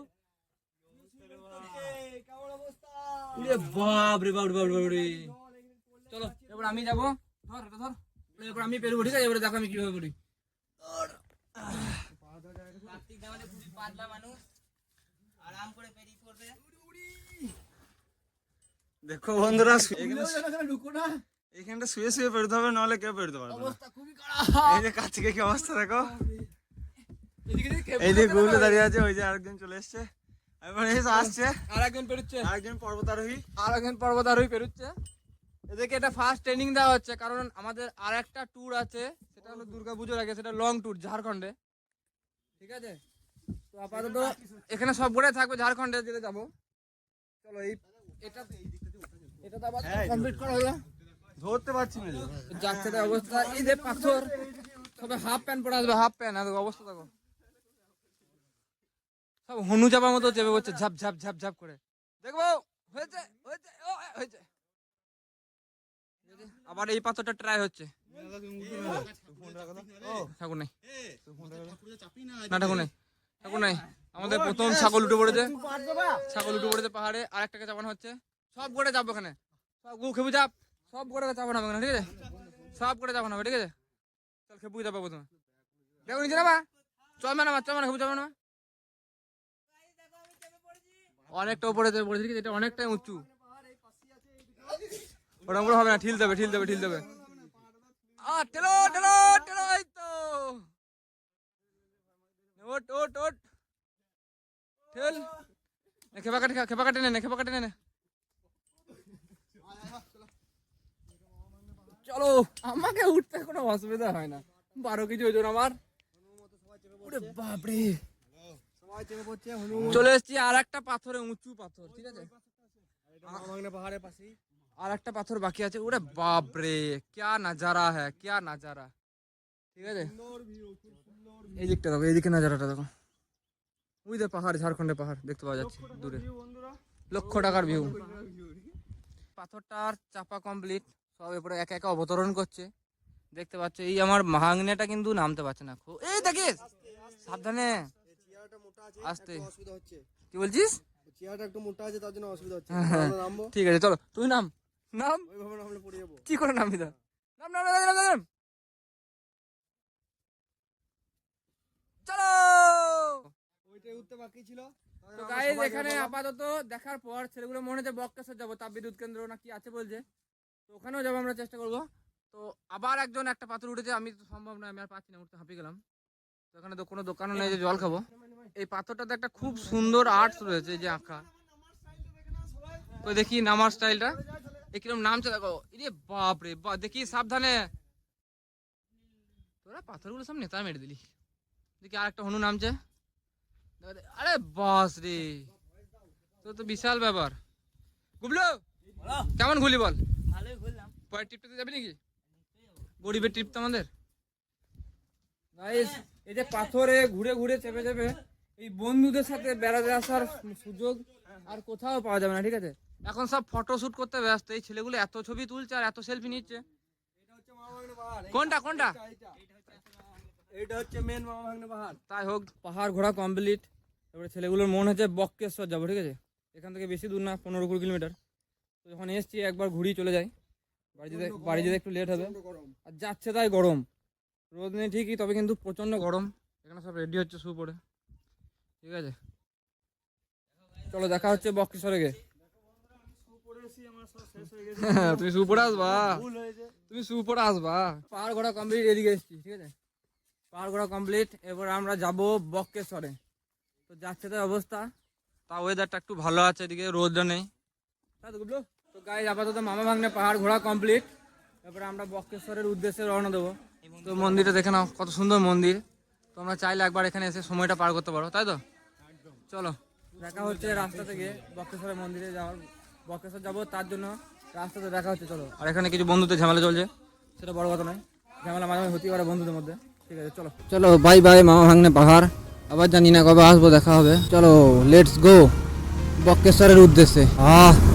বাপ রে বাপ রে বাপ রে। চলো এবার আমি যাবো, ধর এটা ধর, এবার আমি পেরবো, ঠিক আছে। এবারে দেখো আমি কিভাবে পড়ি। পাতলা মানুষ আরাম করে পেরিয়ে পড়বে। দেখো বন্ধুরা, এখানটা শুয়ে শুয়ে পেরোতে হবে, নাহলে কেউ পেরোতে পারবে না। অবস্থা খুবই খারাপ। এই যে কাছ থেকে কি অবস্থা দেখো, এই যে গুলো দাঁড়িয়ে আছে, ওই যে আরেকজন চলে এসছে, এবার এই আসছে আরেকজন পেরুচ্ছে, আরেকজন পর্বতারোহী, আরেকজন পর্বতারোহী পেরুচ্ছে। এদেরকে এটা ফার্স্ট ট্রেনিং দেওয়া হচ্ছে, কারণ আমাদের আর একটা ট্যুর আছে, সেটা হলো দুর্গাপুজোর আগে, সেটা লং ট্যুর ঝাড়খণ্ডে, ঠিক আছে, তো আপাতত এখানে সব ঘুরে থাকবে, ঝাড়খণ্ডে যেতে যাবো। চলো এই এটা এটা তো আবার কমপ্লিট করা হলো। ধরতে পারছি না যাচ্ছে তাই অবস্থা, এই যে পাথর সবে হাফ প্যান্ট পরে আসবে, হাফ প্যান্ট আর অবস্থা দেখো, সব হনু চাপার মতো চেপে পড়ছে ঝাপ ঝাপ ঝাপ ঝাপ করে। দেখবো হয়েছে হয়েছে ও হয়েছে। আবার এই পাথরটা ট্রাই হচ্ছে, ঠাকুর নাই না, ঠাকুর নাই, ঠাকুর নাই। আমাদের প্রথম ছাগল উঠে পড়েছে, ছাগল উঠে পড়েছে পাহাড়ে, আর একটাকে চাপানো হচ্ছে। সব করে চাপ ওখানে, সব গু খেপু চাপ, সব করে চাপানো হবে ঠিক আছে, সব করে চাপানো হবে ঠিক আছে। চল খেপু চাপাবো প্রথমে, দেখো নিচে নামা, চল মানে চল মানে খেপু চাপানো না। অনেকটা উপরে পড়েছে ঠিক আছে, এটা অনেকটাই উঁচু, ওরকম করে হবে না, ঠিল দেবে ঠিল দেবে ঠিল দেবে। টেলো টেলো টেলো, এই তো ওট ওট ওট ঠেল, খেপা কাটে খেপা কাটে নে, খেপা কাটে নে। চলো, আমাকে উঠতে কোনো অসুবিধা হয় না, 12 কেজি ওজন আমার। ওরে বাপরে, চলে এসেছি আর একটা পাথরে, উঁচু পাথর ঠিক আছে, পাহাড়ের পাশে আর একটা পাথর বাকি আছে। ওরে বাপরে, क्या नजारा है, क्या नजारा, ঠিক আছে। এই দিকটা দেখো, এই দিকে নজারাটা দেখো, ওই যে পাহাড়, ঝাড়খণ্ডের পাহাড় দেখতে পাওয়া যাচ্ছে দূরে, লক্ষ টাকার ভিউ। পাথরটার চাপা কমপ্লিট, সব এরপরে একা একা অবতরণ করছে, দেখতে পাচ্ছ। এই আমার ভাঙনেটা কিন্তু নামতে পারছে না, এই দেখিস সাবধানে আসতে। কি বলছিস? চেয়ারটা একটু মোটা আছে, তার জন্য অসুবিধা হচ্ছে। ঠিক আছে চলো, তুই নাম নাম, ওইভাবে নামলে পড়ে যাবো। কি করে নামবি তো, নাম নাম নাম নাম নাম, চলো। ওইটাই উঠতে বাকি ছিল। তো গাইস এখানে আপাতত দেখার পর ছেলেগুলো মনে হচ্ছে বক্কেশ্বর যাবো, তাপবিদ্যুৎ কেন্দ্র না কি আছে বলছে, তো ওখানেও যাবো আমরা, চেষ্টা করবো। তো আবার একজন একটা পাথর উঠেছে, আমি তো সম্ভব নয়, আমি আর পাচ্ছি না উঠতে, হাঁপিয়ে গেলাম। তো এখানে তো কোনো দোকানও নেই যে জল খাবো। এই পাথরটাতে একটা খুব সুন্দর আর্টস রয়েছে, এই যে আঁকা, তো দেখি নামার স্টাইলটা কিরকম নামছে দেখো। ইরে বাপ রে বাপ, দেখি সাবধানে, তোরা পাথরগুলো সব নেতা মেরে দিলি। দেখি আর একটা হনু নামছে, আরে বাস রে, তো বিশাল ব্যাপার। গুবলু কেমন ঘুরলি বল? ভালোই ঘুরলাম। পরের ট্রিপটাতে যাবি নাকি? গরিবের ট্রিপ তো আমাদের। গাইস এই যে পাথরে ঘুরে ঘুরে চেপে চেপে এই বন্ধুদের সাথে বেড়াতে আসার সুযোগ আর কোথাও পাওয়া যাবে না ঠিক আছে। এখন সব ফটো শুট করতে ব্যস্ত, এই ছেলেগুলো এত ছবি তুলছে আর এত সেলফি নিচ্ছে। কোনটা কোনটা? এইটা হচ্ছে মেন মামা ভাগ্নে পাহাড়। তাই হোক, পাহাড় ঘোরা কমপ্লিট। এবারে ছেলেগুলোর মন হচ্ছে বক্কেশ্বর যাবো ঠিক আছে, এখান থেকে বেশি দূর না, 15-20 কিলোমিটার। তো যখন এসছি একবার ঘুরিয়ে চলে যাই, বাড়ি যেতে একটু লেট হবে। আর যাচ্ছে তাই গরম, রোদ নেই ঠিকই, তবে কিন্তু প্রচণ্ড গরম। এখানে সব রেডি হচ্ছে শু পরে, ঠিক আছে। চলো দেখা হচ্ছে বক্কেশ্বরে গিয়ে। তুমি শু পরে আসবা, তুমি শু পরে আসবা। পাহাড় ঘোরা কমপ্লিট, এদিকে এসছি ঠিক আছে, পাহাড় ঘোরা কমপ্লিট। এবার আমরা যাব বক্কেশ্বরে। তো যাচ্ছে তাই অবস্থা, তা ওয়েদারটা একটু ভালো আছে, এদিকে রোদটা নেই। তো গাইস আপাতত মামা ভাগ্নে পাহাড় ঘোরা কমপ্লিট। তারপরে আমরা বক্কেশ্বরের উদ্দেশ্যে রওনা দেবো। তো মন্দিরটা দেখে নাও, কত সুন্দর মন্দির। তোমরা চাইলে একবার এখানে এসে সময়টা পার করতে পারো, তাই তো? চলো দেখা হচ্ছে রাস্তা থেকে বক্কেশ্বরের মন্দিরে যাওয়ার, বক্কেশ্বর যাবো তার জন্য রাস্তাতে দেখা হচ্ছে। চলো, আর এখানে কিছু বন্ধুদের ঝামেলা চলছে, সেটা বড় কথা নয়, ঝামেলা মাঝে মাঝে হতেই পারে বন্ধুদের মধ্যে, ঠিক আছে। চলো চলো, বাই বাই মামা ভাগ্নে পাহাড়, আবার জানি না কবে আসবো, দেখা হবে। চলো লেটস গো বক্কেশ্বরের উদ্দেশ্যে।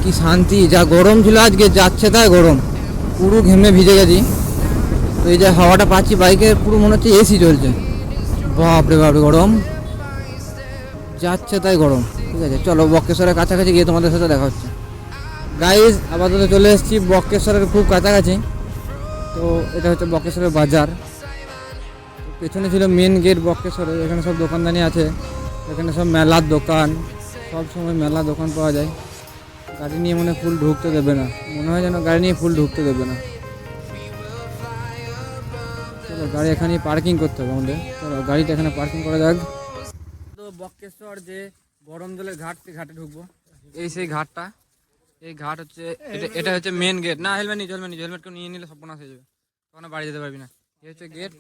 কি শান্তি, যা গরম ছিল আজকে, যাচ্ছে তাই গরম, পুরো ঘেমে ভিজে গেছি। তো এই যে হাওয়াটা পাচ্ছি বাইকের, পুরো মনে হচ্ছে এসি চলছে। বাপরে বাপরে গরম, যাচ্ছে তাই গরম, ঠিক আছে। চলো বক্কেশ্বরের কাছাকাছি গিয়ে তোমাদের সাথে দেখা হচ্ছে। গাইজ আপাতত চলে এসেছি বক্কেশ্বরের খুব কাছাকাছি। তো এটা হচ্ছে বক্কেশ্বরের বাজার, পেছনে ছিল মেন গেট বক্কেশ্বরের। এখানে সব দোকানদানি আছে, এখানে সব মেলার দোকান, সব সময় মেলা দোকান পাওয়া যায়। গাড়ি নিয়ে মনে ফুল ঢুকতে দেবে না, মনে হয় যেন গাড়ি নিয়ে ফুল ঢুকতে দেবে না। চলো গাড়ি এখানে পার্কিং করতে হবে আমাদের, চলো গাড়িটা এখানে পার্কিং করা যাক। তো বক্কেশ্বর যে গরম জলের ঘাট, সেই ঘাটে ঢুকবো। এই সেই ঘাটটা, এই ঘাট হচ্ছে, এটা হচ্ছে মেন গেট। না হেলমেট নিয়ে, হেলমেট কেউ নিয়ে নিলে সর্বনাশ হয়ে যাবে, তখন বাড়ি যেতে পারবি না। এই হচ্ছে গেট,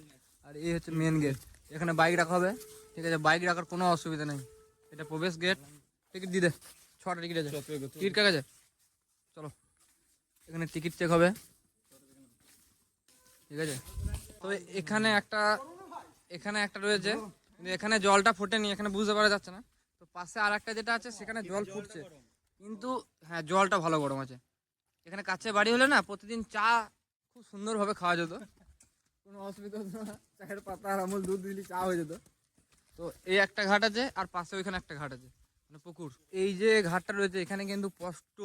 আর এই হচ্ছে মেন গেট। এখানে বাইক রাখা হবে, ঠিক আছে, বাইক রাখার কোনো অসুবিধা নেই। এটা প্রবেশ গেট। টিকিট দিয়ে দে, 6টা টিকিট আছে। টিকিট কাজ আছে, চলো এখানে টিকিট চেক হবে, ঠিক আছে। তবে এখানে একটা রয়েছে, কিন্তু এখানে জলটা ফোটেনি, এখানে বুঝতে পারা যাচ্ছে না। তো পাশে আর একটা যেটা আছে সেখানে জল ফুটছে, কিন্তু হ্যাঁ জলটা ভালো গরম আছে। এখানে কাছে বাড়ি হলে না প্রতিদিন চা খুব সুন্দরভাবে খাওয়া যেত, কোনো অসুবিধা হতো না। চায়ের পাতা আর আমুল দুধ দিলে চা হয়ে যেত। তো এই একটা ঘাট আছে, আর পাশে ওইখানে একটা ঘাট আছে, মানে পুকুর। এই যে ঘাটটা রয়েছে এখানে কিন্তু স্পষ্ট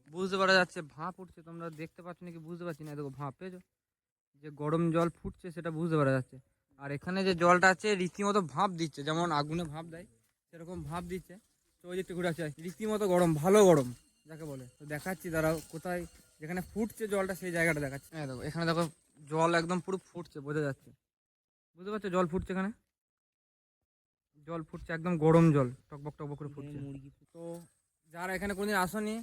বুঝতে পারা যাচ্ছে ভাঁপ উঠছে। তোমরা দেখতে পাচ্ছ নাকি বুঝতে পারছি না, দেখো ভাঁপ পেয়েছো, যে গরম জল ফুটছে সেটা বুঝতে পারা যাচ্ছে। আর এখানে যে জলটা আছে রীতিমতো ভাঁপ দিচ্ছে, যেমন আগুনে ভাঁপ দেয় সেরকম ভাঁপ দিচ্ছে। তো ওই যে একটু ঘুরে আছে, রীতিমতো গরম, ভালো গরম যাকে বলে। তো দেখাচ্ছি দাঁড়াও, কোথায় যেখানে ফুটছে জলটা সেই জায়গাটা দেখাচ্ছি। হ্যাঁ দেখো, এখানে দেখো জল একদম পুরো ফুটছে, বোঝা যাচ্ছে, বুঝতে পারছো? জল ফুটছে, এখানে জল ফুটছে, একদম গরম জল, টকবক টকবক করে ফুটছে। তো যারা এখানে কোনোদিন আসনি,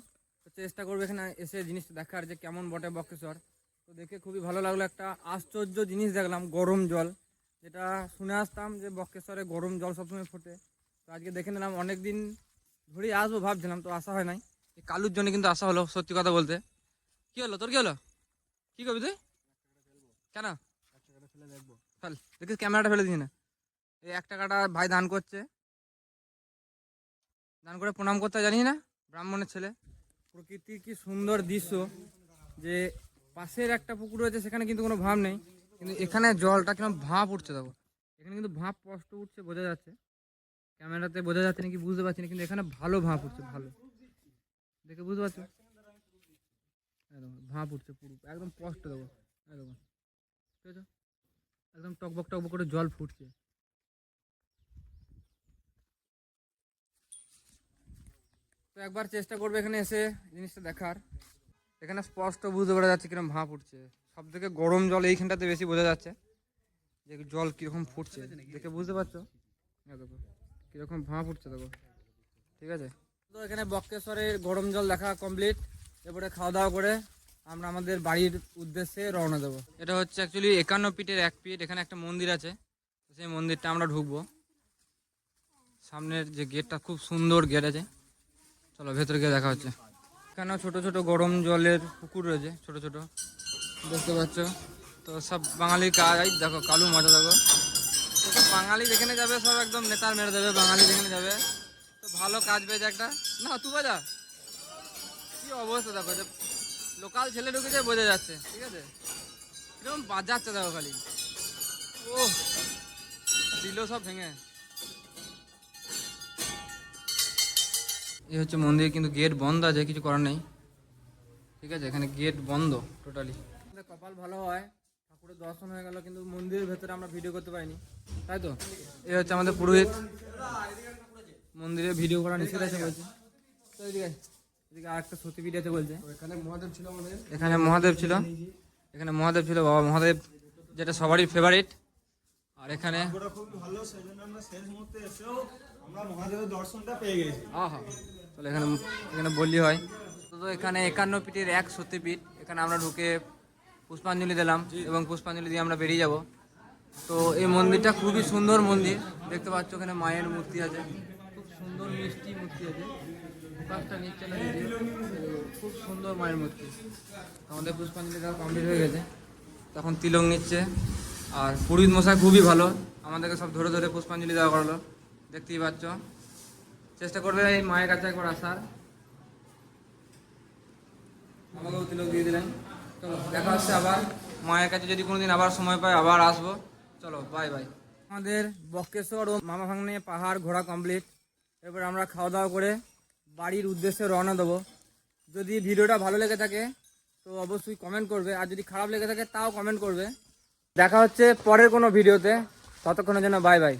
তো চেষ্টা করবে এখানে এসে জিনিসটা দেখার, যে কেমন বটে বক্রেশ্বর। তো দেখে খুবই ভালো লাগলো, একটা আশ্চর্য জিনিস দেখলাম, গরম জল। যেটা শুনে আসতাম যে বক্রেশ্বরে গরম জল সবসময় ফোটে, তো আজকে দেখে নিলাম। অনেক দিন ধরেই আসবো ভাবছিলাম, তো আসা হয় নাই। এই কালুর জন্য কিন্তু আসা হলো, সত্যি কথা বলতে। কি হলো তোর, কি হলো, কি করবি তুই? কেন ফেল, দেখি ক্যামেরাটা ফেলে দিস না। এই 1 টাকাটা ভাই দান করছে, দান করে প্রণাম করতে হয়, জানিস না? ব্রাহ্মণের ছেলে। প্রকৃতির কি সুন্দর দৃশ্য, যে পাশের একটা পুকুর রয়েছে সেখানে কিন্তু কোনো ভাব নেই, কিন্তু এখানে জলটা কিরকম ভাপ উঠছে দেখো। এখানে কিন্তু ভাপ স্পষ্ট উঠছে, বোঝা যাচ্ছে। ক্যামেরাতে বোঝা যাচ্ছে নাকি বুঝতে পারছি না, কিন্তু এখানে ভালো ভাপ উঠছে, ভালো দেখে বুঝতে পারছো। একদম ভাপ উঠছে পুরো, একদম স্পষ্ট দেখো, একদম ঠিক আছে, একদম টকবক টকবক করে জল ফুটছে। তো একবার চেষ্টা করবে এখানে এসে জিনিসটা দেখার। এখানে স্পষ্ট বুঝতে পারা যাচ্ছে কিরকম ভাপ উঠছে। সব থেকে গরম জল এইখানটাতে বেশি বোঝা যাচ্ছে, যে জল কিরকম ফুটছে, দেখে বুঝতে পারছো। দেখো কিরকম ভাপ উঠছে, দেখো, ঠিক আছে। তো এখানে বক্রেশ্বরের গরম জল দেখা কমপ্লিট। এরপরে খাওয়া দাওয়া করে আমরা আমাদের বাড়ির উদ্দেশ্যে রওনা দেবো। এটা হচ্ছে অ্যাকচুয়ালি 51 ফিটের 1 ফিট। এখানে একটা মন্দির আছে, সেই মন্দিরটা আমরা ঢুকবো। সামনের যে গেটটা খুব সুন্দর গেট আছে, চলো ভেতরে গিয়ে দেখা হচ্ছে। এখানেও ছোট ছোট গরম জলের পুকুর রয়েছে, ছোট ছোট, দেখতে পাচ্ছ। তো সব বাঙালির কাজ, দেখো কালু মজা, দেখো। তো বাঙালি যেখানে যাবে সব একদম নেতার মেরে দেবে, বাঙালি যেখানে যাবে। তো ভালো কাজ পেয়েছে একটা, না তুই বাজা, কি অবস্থা দেখো, যে লোকাল ছেলে ঢুকেছে বোঝা যাচ্ছে, ঠিক আছে। এরকম বাজাচ্ছে দেখো খালি, ও দিল সব ভেঙে। এই হচ্ছে মন্দির, কিন্তু গেট বন্ধ আছে, কিছু করার নেই, ঠিক আছে। এখানে গেট বন্ধ টোটালি। কপাল ভালো হয়, ঠাকুরের দর্শন হয়ে গেল, কিন্তু মন্দিরের ভেতরে আমরা ভিডিও করতে পারিনি, তাই তো। এই হচ্ছে আমাদের পুরোহিত, মন্দিরে ভিডিও করা নিষেধ আছে বলছে। তো এদিকে এদিকে আর একটা সতীপীঠ আছে বলছে। এখানে মহাদেব ছিল আমাদের, এখানে মহাদেব ছিল বাবা মহাদেব, যেটা সবারই ফেভারিট। আর এখানে খুবই ভালো, সেজন্য আমরা শেষ মুহূর্তে এসেও আমরা মহাদেবের দর্শনটা পেয়ে গেছি। হ্যাঁ, তাহলে এখানে এখানে বললি হয়। তো এখানে 51 ফিটের 1 সতীপীঠ। এখানে আমরা ঢুকে পুষ্পাঞ্জলি দিলাম, এবং পুষ্পাঞ্জলি দিয়ে আমরা বেরিয়ে যাব। তো এই মন্দিরটা খুবই সুন্দর মন্দির, দেখতে পাচ্ছ। এখানে মায়ের মূর্তি আছে, খুব সুন্দর মিষ্টি মূর্তি আছে, পাঁচটা নিচে না, খুব সুন্দর মায়ের মূর্তি। আমাদের পুষ্পাঞ্জলি দেওয়া কমপ্লিট হয়ে গেছে, তখন তিলক নিচ্ছে। আর পুরোহিত মশাই খুবই ভালো, আমাদেরকে সব ধরে ধরে পুষ্পাঞ্জলি দেওয়া করলো, দেখতেই পাচ্ছ। চেষ্টা করবে এই মায়ের কাছে একবার আসার। আমাকেও তিলক দিয়ে দিলেন। চলো দেখা হচ্ছে আবার মায়ের কাছে, যদি কোনোদিন আবার সময় পাই আবার আসবো। চলো বাই বাই। আমাদের বক্রেশ্বর ও মামা ভাগ্নে পাহাড় ঘোরা কমপ্লিট। এবার আমরা খাওয়া দাওয়া করে বাড়ির উদ্দেশ্যে রওনা দেবো। যদি ভিডিওটা ভালো লেগে থাকে তো অবশ্যই কমেন্ট করবে, আর যদি খারাপ লেগে থাকে তাও কমেন্ট করবে। দেখা হচ্ছে পরের কোনো ভিডিওতে, ততক্ষণের জন্য বাই বাই।